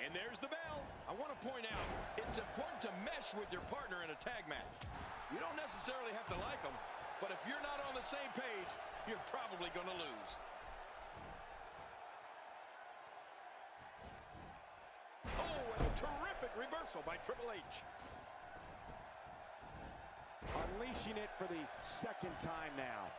And there's the bell. I want to point out, it's important to mesh with your partner in a tag match. You don't necessarily have to like them, but if you're not on the same page, you're probably going to lose. Oh, and a terrific reversal by Triple H. Unleashing it for the second time now.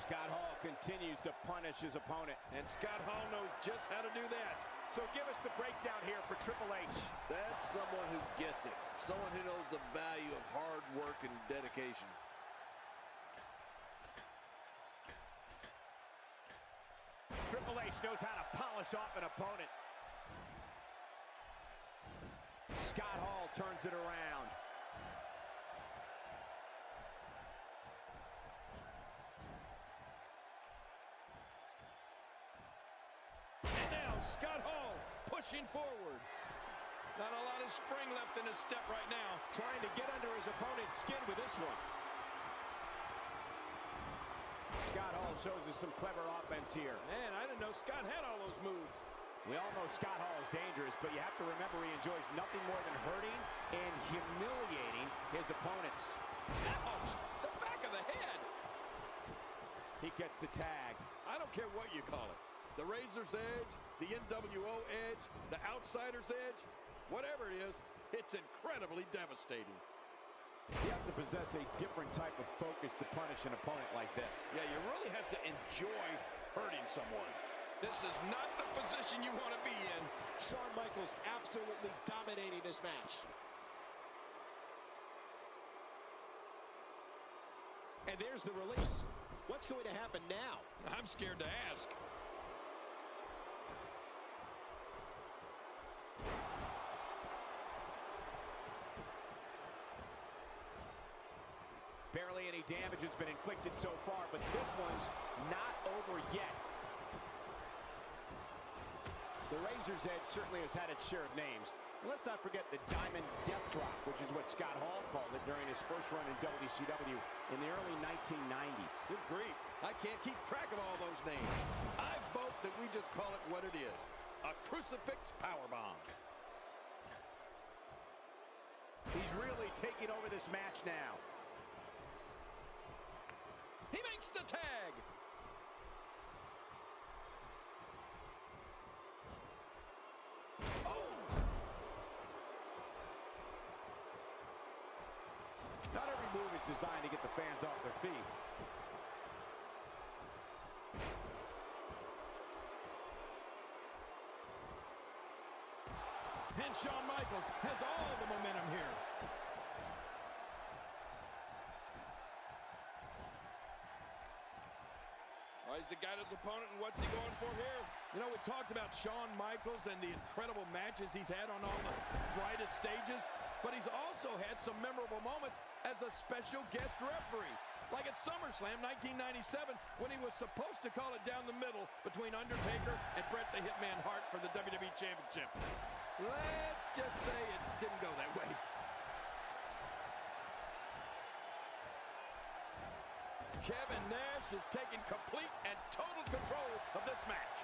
Scott Hall continues to punish his opponent. And Scott Hall knows just how to do that. So give us the breakdown here for Triple H. That's someone who gets it. Someone who knows the value of hard work and dedication. Triple H knows how to polish off an opponent. Scott Hall turns it around. And now Scott Hall pushing forward. Not a lot of spring left in his step right now. Trying to get under his opponent's skin with this one. Scott Hall shows us some clever offense here. Man, I didn't know Scott had all those moves. We all know Scott Hall is dangerous, but you have to remember he enjoys nothing more than hurting and humiliating his opponents. Ouch! The back of the head! He gets the tag. I don't care what you call it. The Razor's Edge, the NWO Edge, the Outsider's Edge, whatever it is, it's incredibly devastating. You have to possess a different type of focus to punish an opponent like this. Yeah, you really have to enjoy hurting someone. This is not the position you want to be in. Shawn Michaels absolutely dominating this match. And there's the release. What's going to happen now? I'm scared to ask. Barely any damage has been inflicted so far, but this one's not over yet. The Razor's Edge certainly has had its share of names. And let's not forget the Diamond Death Drop, which is what Scott Hall called it during his first run in WCW in the early 1990s. Good grief. I can't keep track of all those names. I vote that we just call it what it is. A crucifix powerbomb. He's really taking over this match now. He makes the tag. Oh! Not every move is designed to get the fans off their feet. And Shawn Michaels has all the momentum here. He's got his opponent, and what's he going for here? You know, we talked about Shawn Michaels and the incredible matches he's had on all the brightest stages, but he's also had some memorable moments as a special guest referee, like at SummerSlam 1997, when he was supposed to call it down the middle between Undertaker and Bret the Hitman Hart for the WWE Championship. Let's just say it didn't go that way. Kevin Nash is taking complete and total control of this match.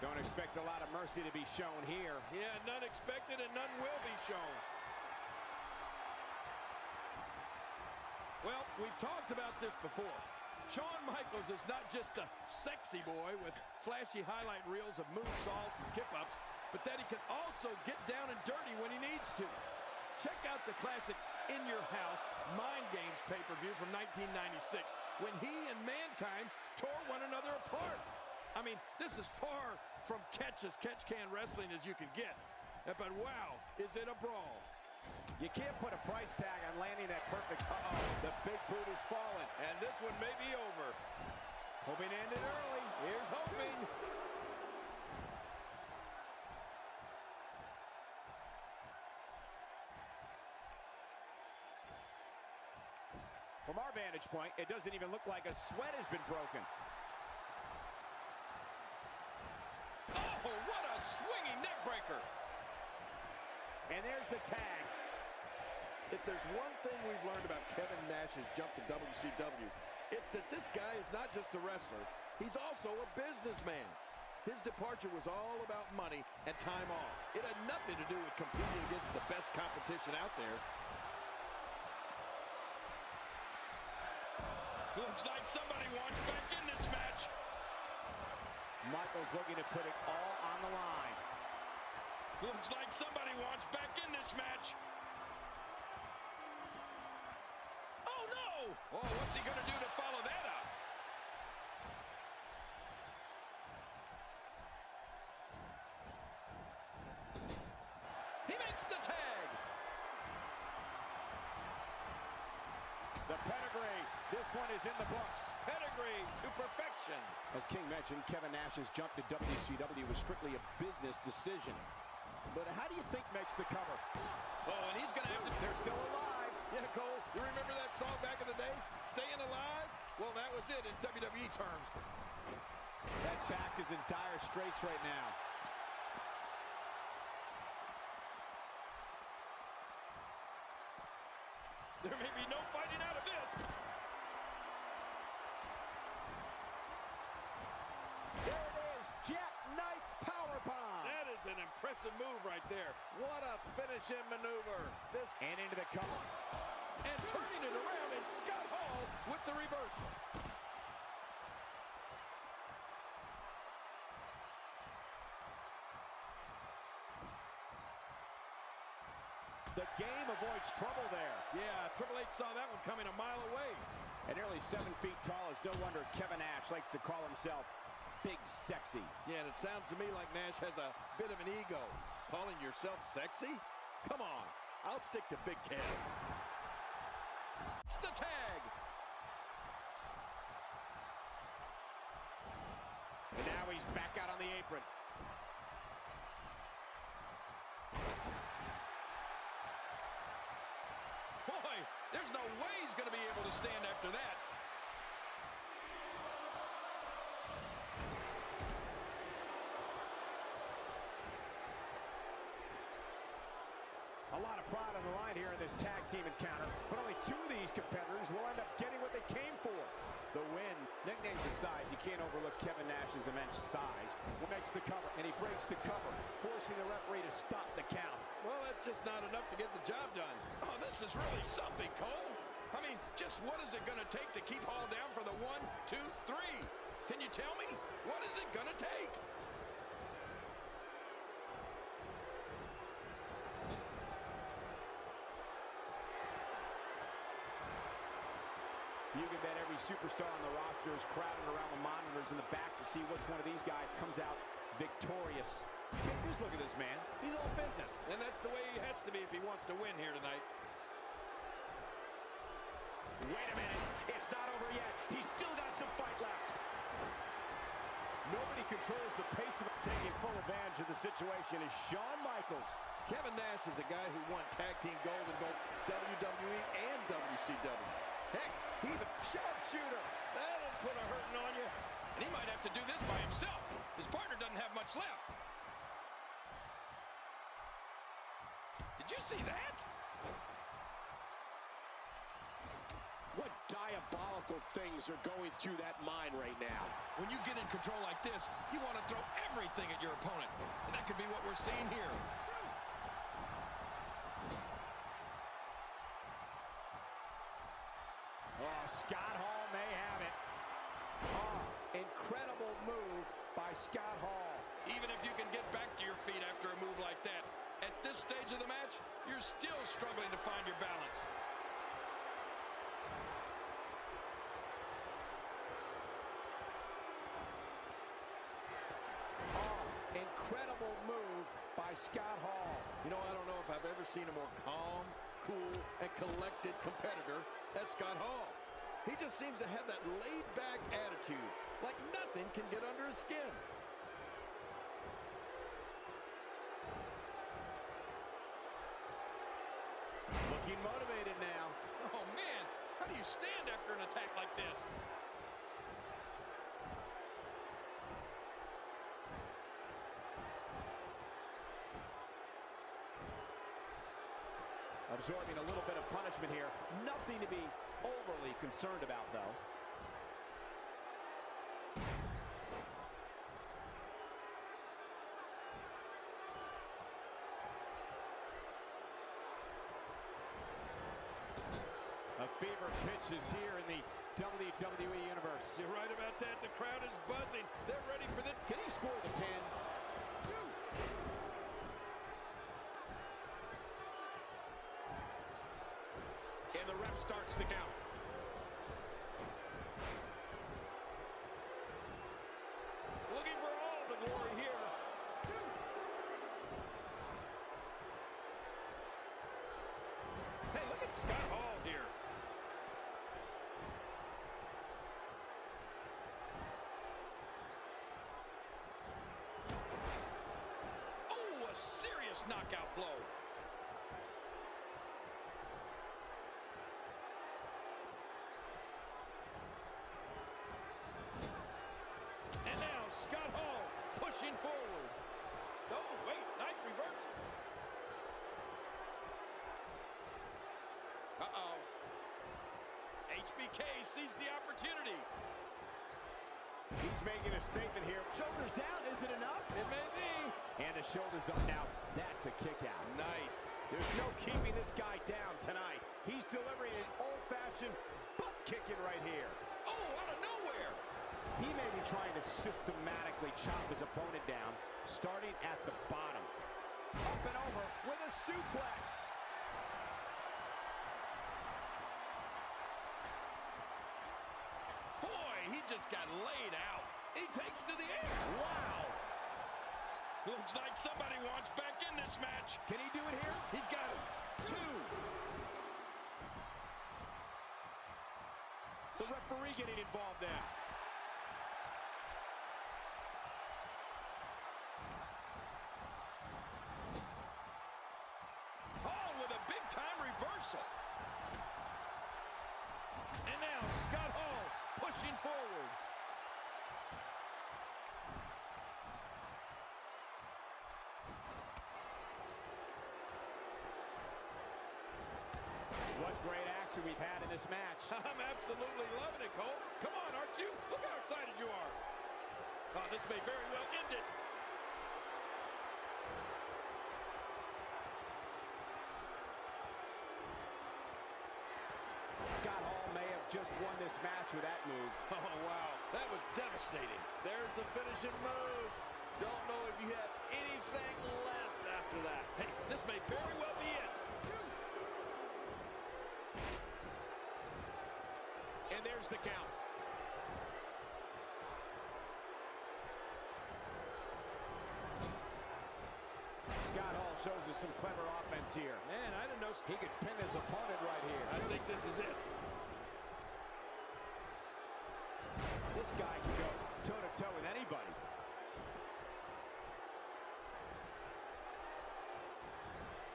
Don't expect a lot of mercy to be shown here. Yeah, none expected and none will be shown. Well, we've talked about this before. Shawn Michaels is not just a sexy boy with flashy highlight reels of moonsaults and kip-ups, but that he can also get down and dirty when he needs to. Check out the classic In Your House Mind Games pay-per-view from 1996, when he and Mankind tore one another apart. I mean, this is far from catch-as-catch-can wrestling as you can get. But wow, is it a brawl. You can't put a price tag on landing that perfect. Uh-oh, the big boot is falling. And this one may be over. Hoping to end it early. Here's hoping. From our vantage point, it doesn't even look like a sweat has been broken. Oh, what a swinging neck breaker. And there's the tag. If there's one thing we've learned about Kevin Nash's jump to WCW, it's that this guy is not just a wrestler, he's also a businessman. His departure was all about money and time off. It had nothing to do with competing against the best competition out there. Looks like somebody wants back in this match. Michaels looking to put it all on the line. Looks like somebody wants back in this match. Oh, no! Oh, what's he going to do to follow that up? He makes the tag. The pedigree. This one is in the books. Pedigree to perfection. As King mentioned, Kevin Nash's jump to WCW was strictly a business decision. But how do you think makes the cover? Oh, and he's going to have to... They're still alive. Yeah, Cole, you remember that song back in the day? Staying Alive? Well, that was it in WWE terms. That back is in dire straits right now. There may be no fighting out of this. There it is, jackknife powerbomb. That is an impressive move right there. What a finishing maneuver. This And into the cover. And turning it around, and Scott Hall with the reversal. The game avoids trouble there. Yeah, Triple H saw that one coming a mile away. And nearly 7 feet tall, it's no wonder Kevin Nash likes to call himself Big Sexy. Yeah, and it sounds to me like Nash has a bit of an ego. Calling yourself sexy? Come on, I'll stick to Big Kev. It's the tag. And now he's back out on the apron. Boy, there's no way he's going to be able to stand after that. A lot of pride on the line here in this tag team encounter, but only 2 of these competitors will end up getting what they came for. The win. Nicknames aside, you can't overlook Kevin Nash's immense size. Who makes the cover, and he breaks the cover, forcing the referee to stop the count. Well, that's just not enough to get the job done. Oh, this is really something, Cole. I mean, just what is it going to take to keep Hall down for the 1, 2, 3? Can you tell me? What is it going to take? You can bet every superstar on the roster is crowded around the monitors in the back to see which one of these guys comes out victorious. Take this look at this man. He's all business. And that's the way he has to be if he wants to win here tonight. Wait a minute. It's not over yet. He's still got some fight left. Nobody controls the pace of it. Taking full advantage of the situation is Shawn Michaels. Kevin Nash is a guy who won tag team gold in both WWE and WCW. Heck, he even sharpshooter. That'll put a hurting on you. And he might have to do this by himself. His partner doesn't have much left. Did you see that? What diabolical things are going through that mind right now? When you get in control like this, you want to throw everything at your opponent. And that could be what we're seeing here. Oh, Scott Hall may have it. Oh, incredible move by Scott Hall. Even if you can get back to your feet after a move like that, at this stage of the match, you're still struggling to find your balance. Oh, incredible move by Scott Hall. You know, I don't know if I've ever seen a more calm, cool, and collected competitor as Scott Hall. He just seems to have that laid-back attitude, like nothing can get under his skin. Looking motivated now. Oh, man, how do you stand after an attack like this? absorbing a little bit of punishment here. Nothing to be overly concerned about, though. A fever pitch is here in the WWE Universe. You're right about that. The crowd is buzzing. They're ready for this. Can he score the pin? And the ref starts the count. Looking for all the glory here. Hey, look at Scott Hall here. Oh, a serious knockout blow. And now Scott Hall pushing forward. Oh, wait, nice reversal. Uh-oh. HBK sees the opportunity. He's making a statement here. Shoulders down, is it enough? It may be. And the shoulders up now. That's a kick out. Nice. There's no keeping this guy down tonight. He's delivering an old-fashioned butt kicking right here. Oh, out of nowhere. He may be trying to systematically chop his opponent down, starting at the bottom. Up and over with a suplex. Boy, he just got laid out. He takes to the air. Wow. Looks like somebody wants back in this match. Can he do it here? He's got it. 2. The referee getting involved now. Hall with a big-time reversal. And now Scott Hall pushing forward. What great action we've had in this match. I'm absolutely loving it, Cole. Come on, aren't you? Look how excited you are. Oh, this may very well end it. Scott Hall may have just won this match with that move. Oh, wow. That was devastating. There's the finishing move. Don't know if you have anything left after that. Hey, this may very well be it. And there's the count. Scott Hall shows us some clever offense here. Man, I didn't know He could pin his opponent right here. I think this is it. This guy can go toe-to-toe with anybody.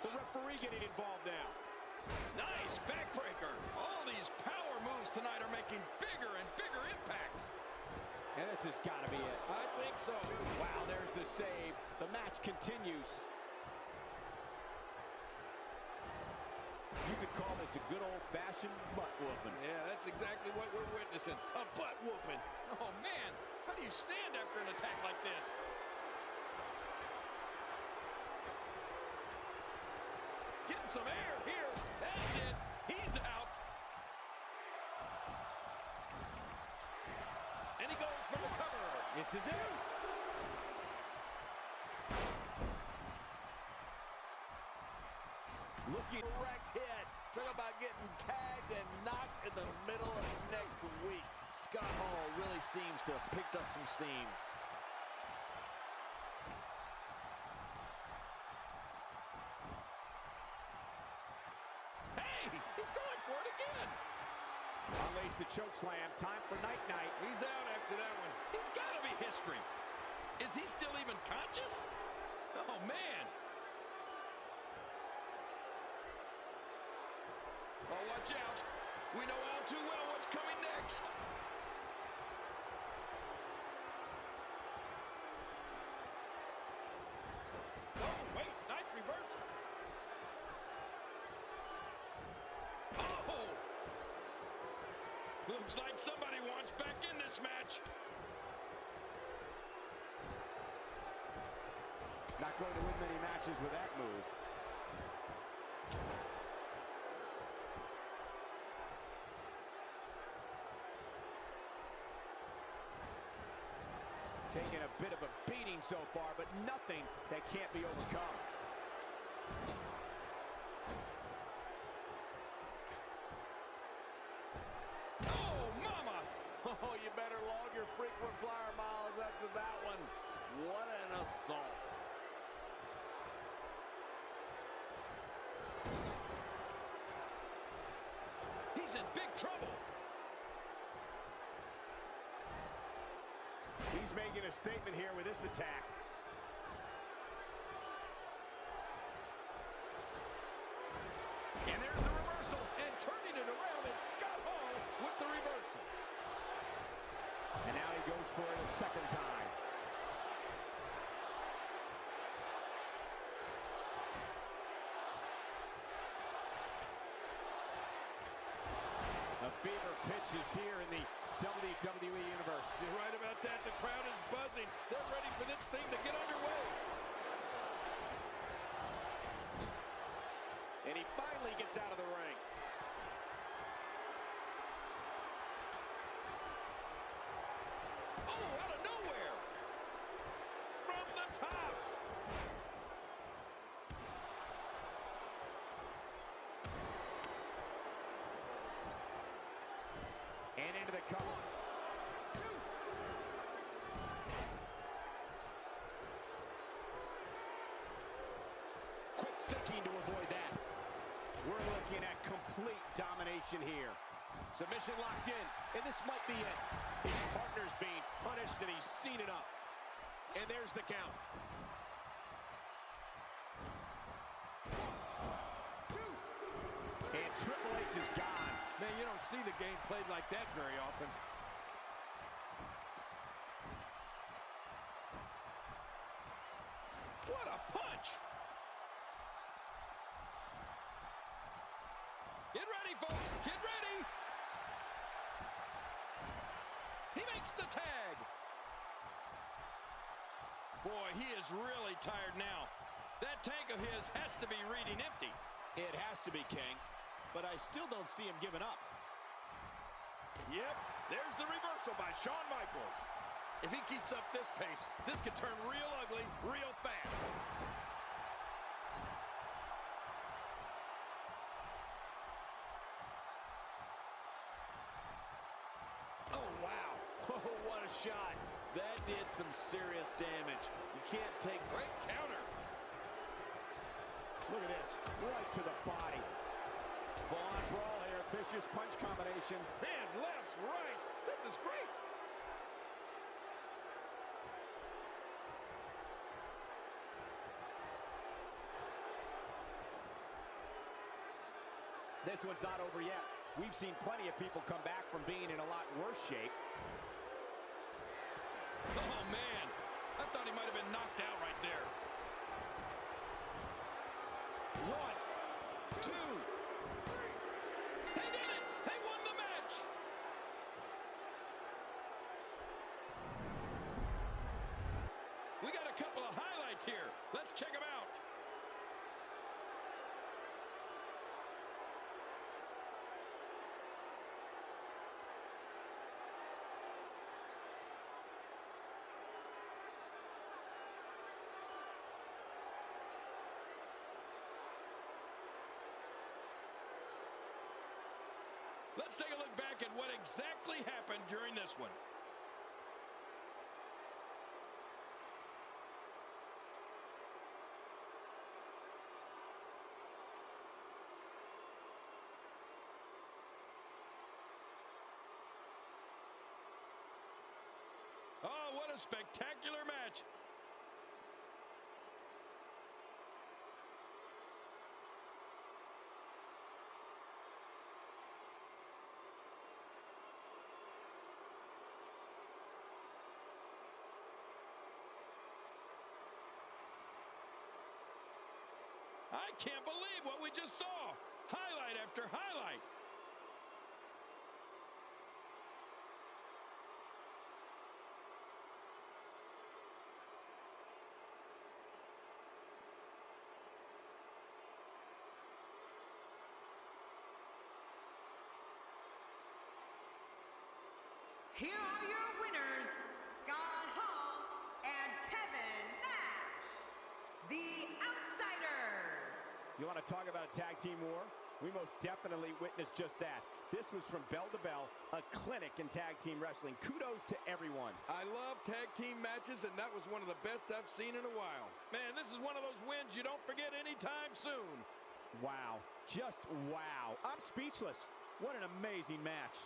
The referee getting involved now. Nice backbreaker. All these power moves tonight are making bigger and bigger impacts. And this has got to be it. I think so. Wow, there's the save. The match continues. You could call this a good old-fashioned butt whooping. Yeah, that's exactly what we're witnessing. A butt whooping. Oh, man. How do you stand after an attack like this? Getting some air here. That's it. He's out. And he goes for the cover. This is it. Looking direct hit. Talk about getting tagged and knocked in the middle of next week. Scott Hall really seems to have picked up some steam. Hey, he's going for it again. Unleash the choke slam. Time for night-night. He's out after that one. He's got to be history. Is he still even conscious? Oh, man. Oh, watch out. We know all too well what's coming next. Oh, wait. Nice reversal. Looks like somebody wants back in this match. Not going to win many matches with that move. Taking a bit of a beating so far, but nothing that can't be overcome. Oh, mama! Oh, you better log your frequent flyer miles after that one. What an assault. He's in big trouble. He's making a statement here with this attack. And there's the reversal. And turning it around, it's Scott Hall with the reversal. And now he goes for it a second time. A fever pitch is here in the WWE Universe. You're right about that. The crowd is buzzing. They're ready for this thing to get underway. And he finally gets out of the ring. Oh, out of nowhere. From the top. And into the cover. Quick thinking to avoid that. We're looking at complete domination here. Submission locked in, and this might be it. His partner's being punished, and he's seen enough. And there's the count. And Triple H is gone. Man, you don't see the game played like that very often. What a punch! Get ready, folks. Get ready. He makes the tag. Boy, he is really tired now. That tank of his has to be reading empty. It has to be, King, but I still don't see him giving up. Yep, there's the reversal by Shawn Michaels. If he keeps up this pace, this could turn real ugly real fast. Oh, wow. Oh, what a shot. That did some serious damage. You can't take... Great counter. Look at this, right to the body. Full-on brawl here, vicious punch combination. Man, lefts, rights. This is great. This one's not over yet. We've seen plenty of people come back from being in a lot worse shape. Oh, man. I thought he might have been knocked out right there. 1, 2. They did it. They won the match. We got a couple of highlights here. Let's check them out. Let's take a look back at what exactly happened during this one. Oh, what a spectacular match. I can't believe what we just saw. Highlight after highlight. Here are your winners, Scott Hall and Kevin Nash, the Outsiders. You want to talk about a tag team war? We most definitely witnessed just that. This was from bell to bell, a clinic in tag team wrestling. Kudos to everyone. I love tag team matches, and that was one of the best I've seen in a while. Man, this is one of those wins you don't forget anytime soon. Wow, just wow. I'm speechless. What an amazing match.